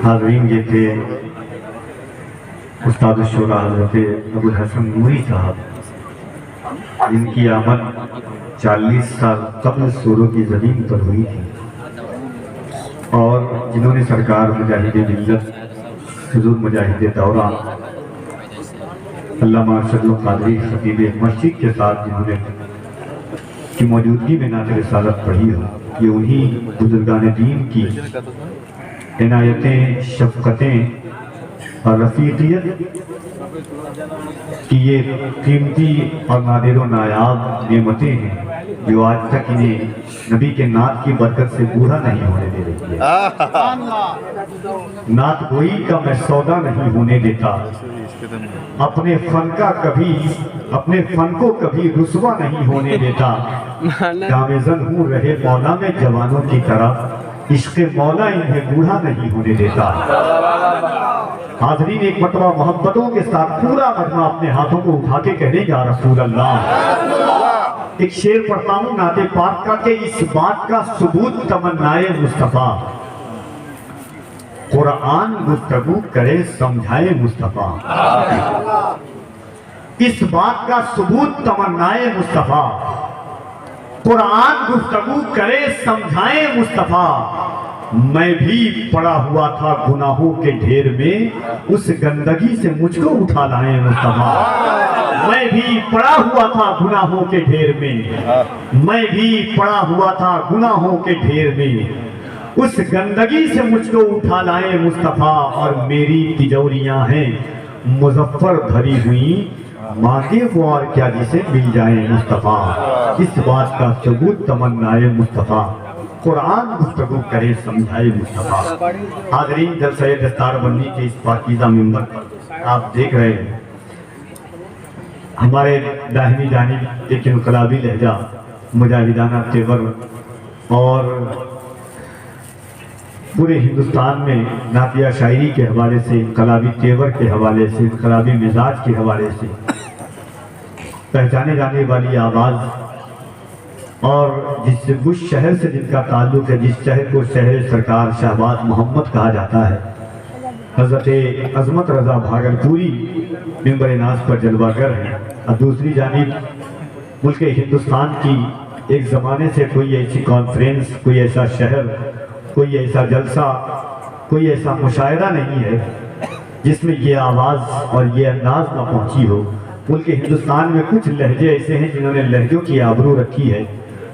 حاضرین یہ تھے استاد الشورا حضرت ابو الحسن نوری صاحب، جن کی آمد 40 سال قبل سوروں کی زمین پر ہوئی تھی، اور جنہوں نے سرکار مجاہد ملت حضور مجاہد دورہ علامہ ارشد القادری خطیب مسجد کے ساتھ جنہوں نے کی موجودگی میں نعت رسالت پڑھی ہو، یہ انہی بزرگان دین کی عنایتیں، شفقتیں اور رفیقیت کی یہ قیمتی اور نادر و نایاب نعمتیں ہیں جو آج تک انہیں نبی کے نعت کی برکت سے بوڑھا نہیں ہونے دے رہی ہے۔ نعت گوئی کا میں سودا نہیں ہونے دیتا، اپنے فن کو کبھی رسوا نہیں ہونے دیتا، گامزن ہوں رہے مولا میں جوانوں کی طرح، عشق مولا انہیں بوڑھا نہیں ہونے دیتا۔ حاضرین ایک مرتبہ محبتوں کے ساتھ پورا مجمع اپنے ہاتھوں کو اٹھا کے کہنے یا رسول اللہ۔ ایک شعر پڑھتا ہوں نعت پاک کا کہ اس بات کا ثبوت تمنائے مصطفیٰ، قرآن گفتگو کرے سمجھائے مصطفیٰ۔ اس بات کا ثبوت تمنائے مصطفیٰ، قرآن گفتگو کرے سمجھائے مصطفیٰ۔ میں بھی پڑا ہوا تھا گناہوں کے ڈھیر میں، اس گندگی سے مجھ کو اٹھا لائے مصطفیٰ۔ میں بھی پڑا ہوا تھا گناہوں کے ڈھیر میں، میں بھی پڑا ہوا تھا گناہوں کے ڈھیر میں، اس گندگی سے مجھ کو اٹھا لائے مصطفیٰ۔ اور میری تجوریاں ہیں مظفر بھری ہوئی، مانگے وہ اور کیا جسے مل جائے مصطفیٰ۔ اس بات کا ثبوت تمنائے مصطفیٰ، قرآن گفتگو کرے سمجھائے مصطفیٰ۔ حاضرین جلسہ دستار بندی کے اس پاکیزہ منبر پر آپ دیکھ رہے ہیں ہمارے داہنی جانب ایک انقلابی لہجہ، مجاہدانہ تیور، اور پورے ہندوستان میں نعتیہ شاعری کے حوالے سے، انقلابی تیور کے حوالے سے، انقلابی مزاج کے حوالے سے پہچانے جانے والی آواز، اور جس شہر سے جن کا تعلق ہے، جس شہر کو شہر سرکار شہباز محمد کہا جاتا ہے، حضرت عظمت رضا بھاگلپوری منبر ناز پر جلوہ گر ہیں۔ اور دوسری جانب ملک ہندوستان کی ایک زمانے سے کوئی ایسی کانفرنس، کوئی ایسا شہر، کوئی ایسا جلسہ، کوئی ایسا مشاہدہ نہیں ہے جس میں یہ آواز اور یہ انداز نہ پہنچی ہو۔ ملک ہندوستان میں کچھ لہجے ایسے ہیں جنہوں نے لہجوں کی آبرو رکھی ہے،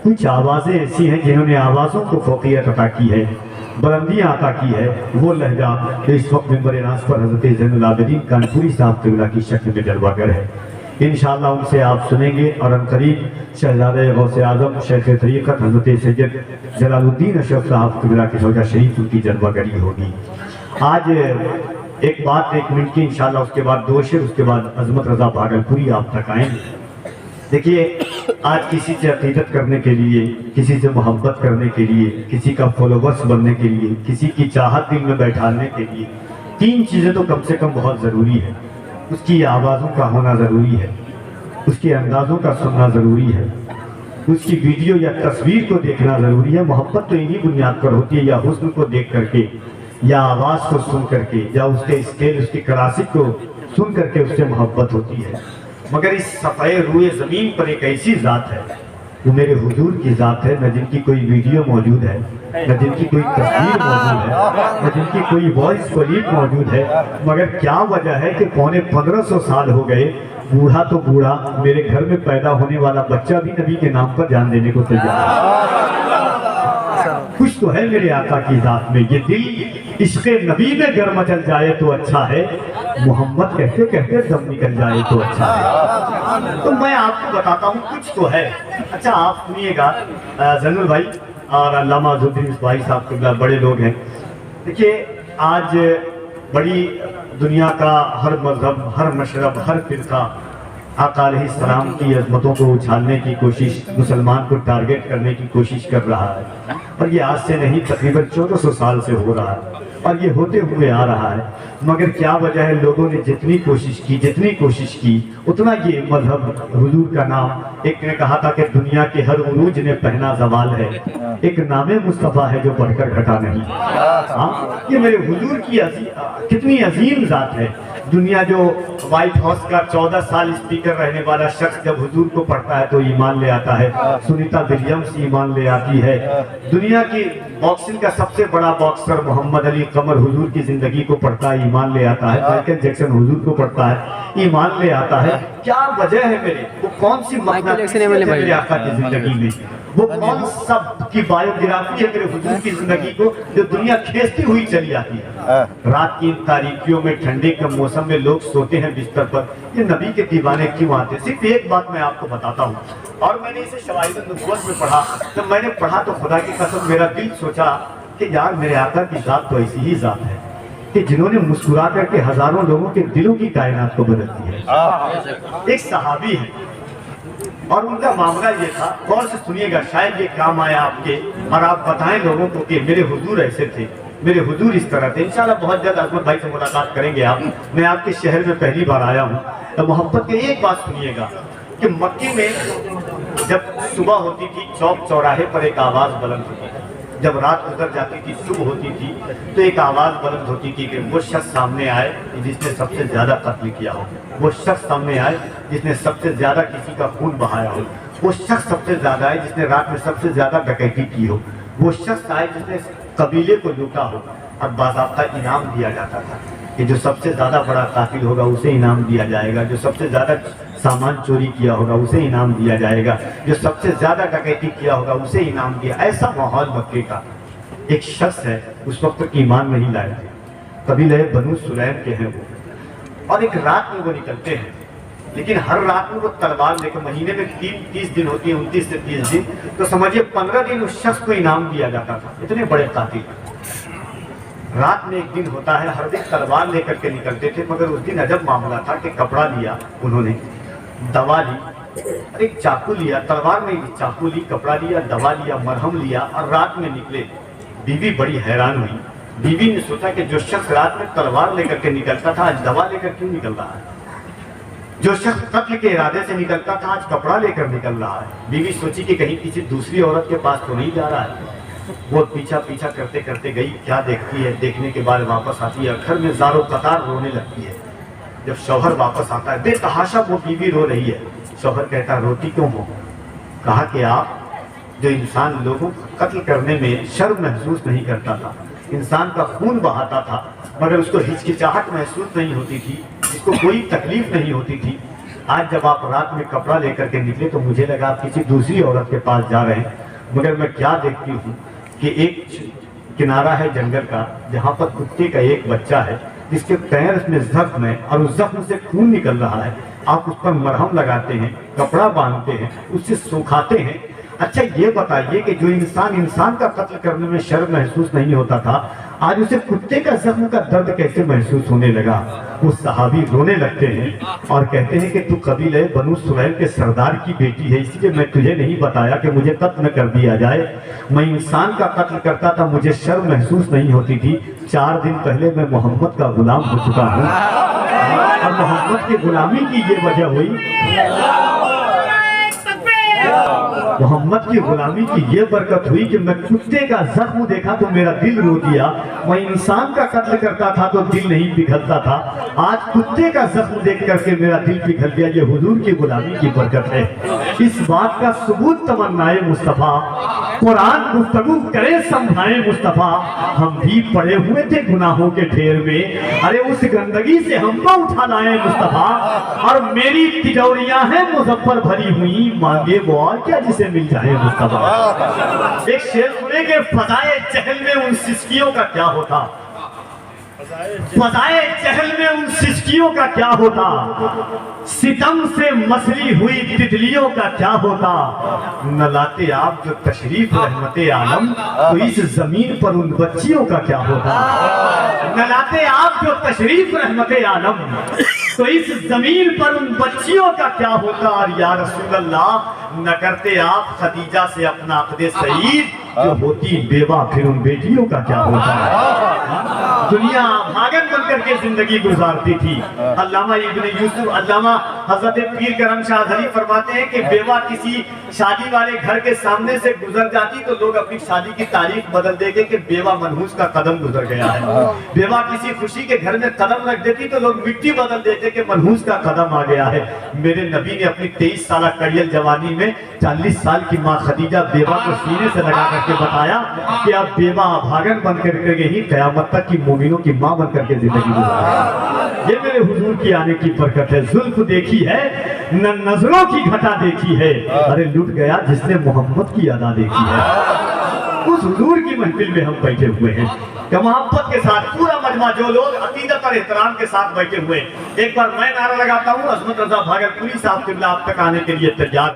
کچھ آوازیں ایسی ہیں جنہوں نے آوازوں کو فوقیت عطا کی ہے، بلندیاں عطا کی ہے۔ وہ لہجہ جو اس وقت منبر ناز پر حضرت زین العابدین کانپوری صاحب قبلہ کی شکل میں جلوہ گر ہے، انشاءاللہ ان سے آپ سنیں گے۔ اور عنقریب شہزادہ غوث اعظم شیخ طریقت حضرت سید جلال الدین اشرف صاحب قبلہ کی زوجہ شریف ان کی جلوہ گری ہوگی۔ آج ایک بات 1 منٹ کی انشاءاللہ، اس کے بعد 2 شعر، اس کے بعد عظمت رضا بھاگلپوری آپ تک آئیں گے۔ دیکھیے آج کسی سے عقیدت کرنے کے لیے، کسی سے محبت کرنے کے لیے، کسی کا فالوورس بننے کے لیے، کسی کی چاہت دل میں بیٹھانے کے لیے 3 چیزیں تو کم سے کم بہت ضروری ہے۔ اس کی آوازوں کا ہونا ضروری ہے، اس کے اندازوں کا سننا ضروری ہے، اس کی ویڈیو یا تصویر کو دیکھنا ضروری ہے۔ محبت تو انہی بنیاد پر ہوتی ہے، یا حسن کو دیکھ کر کے، یا آواز کو سن کر کے، یا اس کے اسکیل، اس کی کلاسک کو سن کر کے اس سے محبت ہوتی ہے۔ مگر اس صفحے روئے زمین پر ایک ایسی ذات ہے، وہ میرے حضور کی ذات ہے، نہ جن کی کوئی ویڈیو موجود ہے، نہ جن کی کوئی تصویر موجود ہے، نہ جن کی کوئی وائس کلپ موجود ہے، مگر کیا وجہ ہے کہ 1500 سال ہو گئے، بوڑھا تو بوڑھا، میرے گھر میں پیدا ہونے والا بچہ بھی نبی کے نام پر جان دینے کو تیار ہے۔ کچھ تو ہے میرے آقا کی ذات میں، یہ دل عشق نبی میں گر مچل جائے تو اچھا ہے، محمد کہتے کہتے دم نکل جائے تو اچھا ہے۔ تو میں آپ کو بتاتا ہوں کچھ تو ہے۔ اچھا آپ سنیے گا، زین بھائی اور علامہ عزالدین مصباحی صاحب قبلہ بڑے لوگ ہیں۔ دیکھیے آج بڑی دنیا کا ہر مذہب، ہر مشرب، ہر فرقہ آقا علیہ السلام کی عظمتوں کو اچھالنے کی کوشش، مسلمان کو ٹارگٹ کرنے کی کوشش کر رہا ہے، اور یہ آج سے نہیں تقریباً 1400 سال سے ہو رہا ہے اور یہ ہوتے ہوئے آ رہا ہے، مگر کیا وجہ ہے لوگوں نے جتنی کوشش کی اتنا یہ مذہب حضور کا نام، ایک نے کہا تھا کہ دنیا کے ہر عروج نے پہنا زوال ہے، ایک نام مصطفیٰ ہے جو بڑھ کر گھٹا نہیں۔ یہ میرے حضور کی کتنی عظیم ذات ہے۔ دنیا جو وائٹ ہاؤس کا 14 سال اسپیکر رہنے والا شخص جب حضور کو پڑھتا ہے تو ایمان لے آتا ہے، سنیتا ولیمز ایمان لے آتی ہے، دنیا کی باکسنگ کا سب سے بڑا باکسر محمد علی قمر حضور کی زندگی کو پڑھتا ہے، ایمان لے آتا ہے، مائیکل جیکسن حضور کو پڑھتا ہے، ایمان لے آتا ہے۔ کیا وجہ ہے میرے؟ وہ کون سی مقناطیس ہے میرے آقا کی زندگی میں؟ وہ کون سب کی بایوگرافی ہے میرے حضور کی زندگی کو جو دنیا کھینچتی ہوئی چلی آتی ہے؟ رات کی ان تاریکیوں میں ٹھنڈے کے موسم میں لوگ سوتے ہیں بستر پر، یہ نبی کے دیوانے کیوں آتے؟ صرف ایک بات میں آپ کو بتاتا ہوں، اور میں نے اسے شواہد النبوت میں پڑھا۔ جب میں نے پڑھا تو خدا کی قسم میرا دل سوچا کہ یار میرے آقا کی ذات تو ایسی ہی ذات ہے کہ جنہوں نے مسکرا کر کے ہزاروں لوگوں کے دلوں کی کائنات کو بدل دی ہے۔ ایک صحابی ہے اور ان کا معاملہ یہ تھا، غور سے سنیے گا، شاید یہ کام آیا آپ کے اور آپ بتائیں لوگوں کو کہ میرے حضور ایسے تھے، میرے حضور اس طرح تھے۔ انشاءاللہ بہت جلد عظمت بھائی سے ملاقات کریں گے آپ، میں آپ کے شہر میں پہلی بار آیا ہوں۔ تو محبت کے ایک بات سنیے گا کہ مکے میں جب صبح ہوتی تھی چوک چوراہے پر ایک آواز بلند ہوتی تھی، جب رات گزر جاتی تھی صبح ہوتی تھی تو ایک آواز بلند ہوتی تھی کہ وہ شخص سامنے آئے جس نے سب سے زیادہ قتل کیا ہو، وہ شخص سامنے آئے جس نے سب سے زیادہ کسی کا خون بہایا ہو، وہ شخص سب سے زیادہ آئے جس نے رات میں سب سے زیادہ ڈکیتی کی ہو، وہ شخص آئے جس نے قبیلے کو لوٹا ہو، اور باضابطہ انعام دیا جاتا تھا کہ جو سب سے زیادہ بڑا قاتل ہوگا اسے انعام دیا جائے گا، جو سب سے زیادہ سامان چوری کیا ہوگا اسے انعام دیا جائے گا، جو سب سے زیادہ ڈکیتی کیا ہوگا اسے انعام دیا۔ ایسا ماحول مکے کا۔ ایک شخص ہے اس وقت تک ایمان نہیں لائے تھے، قبیلہ بنو سلیم کے ہیں وہ، اور ایک رات میں وہ نکلتے ہیں، لیکن ہر رات میں وہ تلوار لے کر، مہینے میں 30 دن ہوتی ہیں، 29 سے 30 دن، تو سمجھیے 15 دن اس شخص کو انعام دیا جاتا تھا، اتنے بڑے قاتل۔ رات میں ایک دن ہوتا ہے، ہر دن تلوار لے کر کے نکلتے تھے، مگر اس دن عجب معاملہ تھا کہ کپڑا لیا انہوں نے، دوا لی، ایک چاقو لیا، تلوار میں چاقو لی، کپڑا لیا، دوا لیا، مرہم لیا، اور رات میں نکلے۔ بیوی بڑی حیران ہوئی، بیوی نے سوچا کہ جو شخص رات میں تلوار لے کر کے نکلتا تھا آج دوا لے کر کیوں نکل رہا ہے؟ جو شخص قتل کے ارادے سے نکلتا تھا آج کپڑا لے کر نکل رہا ہے۔ بیوی سوچی کہ کہیں کسی دوسری عورت کے پاس تو نہیں جا رہا ہے۔ وہ پیچھا کرتے کرتے گئی، کیا دیکھتی ہے، دیکھنے کے بعد واپس آتی ہے، گھر میں زار و قطار رونے لگتی ہے۔ جب شوہر واپس آتا ہے، بے تحاشا وہ بیوی رو رہی ہے، شوہر کہتا روتی کیوں ہو؟ کہا کہ آپ جو انسان لوگوں کو قتل کرنے میں شرم محسوس نہیں کرتا تھا، انسان کا خون بہاتا تھا مگر اس کو ہچکچاہٹ محسوس نہیں ہوتی تھی، اس کو کوئی تکلیف نہیں ہوتی تھی، آج جب آپ رات میں کپڑا لے کر کے نکلے تو مجھے لگا آپ کسی دوسری عورت کے پاس جا رہے ہیں، مگر میں کیا دیکھتی ہوں کہ ایک کنارہ ہے جنگل کا جہاں پر کتے کا ایک بچہ ہے جس کے پیر میں زخم ہے اور اس زخم سے خون نکل رہا ہے، آپ اس پر مرہم لگاتے ہیں، کپڑا باندھتے ہیں، اس سے سکھاتے ہیں۔ اچھا یہ بتائیے کہ جو انسان کا قتل کرنے میں شرم محسوس نہیں ہوتا تھا آج اسے کتے کا زخم کا درد کیسے محسوس ہونے لگا؟ وہ صحابی رونے لگتے ہیں اور کہتے ہیں کہ تو قبیلہ بنو سلیم کے سردار کی بیٹی ہے، اس لیے میں تجھے نہیں بتایا کہ مجھے قتل کر دیا جائے، میں انسان کا قتل کرتا تھا مجھے شرم محسوس نہیں ہوتی تھی، 4 دن پہلے میں محمد کا غلام ہو چکا ہوں، اور محمد کی غلامی کی یہ وجہ ہوئی، محمد کی غلامی کی یہ برکت ہوئی کہ میں کتے کا زخم دیکھا تو میرا دل رو دیا، میں انسان کا قتل کرتا تھا تو دل نہیں پگھلتا تھا، آج کتے کا زخم دیکھ کر کے میرا دل پگھل گیا، یہ حضور کی غلامی کی برکت ہے۔ اس بات کا ثبوت تمنائے مصطفیٰ، قرآن گفتگو کرے سمجھائے مصطفیٰ، ہم بھی پڑے ہوئے تھے گناہوں کے ڈھیر میں، ارے اس گندگی سے ہم کو اٹھا لائے مصطفیٰ، اور میری تجوریاں ہیں مظفر بھری ہوئی، مانگے وہ اور کیا جسے مل جائے مصطفیٰ۔ ایک شعر سنے کہ فضائے جہل میں ان سسکیوں کا کیا ہوتا، فضائے جہل میں ان سسکیوں کا کیا ہوتا، ستم سے مسلی ہوئی تتلیوں کا کیا ہوتا، نہ لاتے آپ جو تشریف رحمت عالم تو اس زمین پر ان بچیوں کا کیا ہوتا، نہ لاتے آپ جو تشریف رحمت عالم تو اس زمین پر ان بچیوں کا کیا ہوتا، اور یا رسول اللہ نہ کرتے آپ خدیجہ سے اپنا عقد سعید جو ہوتی بیوہ پھر ان بیٹیوں کا کیا ہوتا۔ دنیا بھاگن بن کر کے زندگی گزارتی تھی۔ علامہ ابن یوسف، علامہ حضرت پیر کرم شاہ دھری فرماتے ہیں کہ بیوہ کسی شادی والے گھر کے سامنے سے گزر جاتی تو لوگ اپنی شادی کی تاریخ بدل دے گے کہ بیوہ منحوس کا قدم گزر گیا ہے۔ بیوہ کسی خوشی کے گھر میں قدم رکھ دیتی تو لوگ مٹی بدل دیتے کہ منحوس کا قدم آ گیا ہے۔ میرے نبی نے اپنی 23 سالہ کڑیل جوانی میں 40 سال کی ماں خدیجہ بیوہ کو سینے سے لگا کر کے بتایا کہ اب بیوہ بھاگن بن کر کے ہی قیامت تک کی مومنوں کی ماں بن کر کے زندگی گزارے۔ یہ میرے حضور کی آنے کی برکت ہے۔ زلف دیکھی ہے نہ نظروں کی گھٹا دیکھی ہے، ارے لٹ گیا جس نے محمد کی ادا دیکھی ہے۔ اس حضور کی محفل میں ہم بیٹھے ہوئے ہیں کہ محبت کے ساتھ پورا مجمع جو لوگ عقیدت اور احترام کے ساتھ بیٹھے ہوئے، ایک بار میں نعرہ لگاتا ہوں، عظمت رضا بھاگلپوری صاحب قبلہ آپ تک آنے کے لیے تیار۔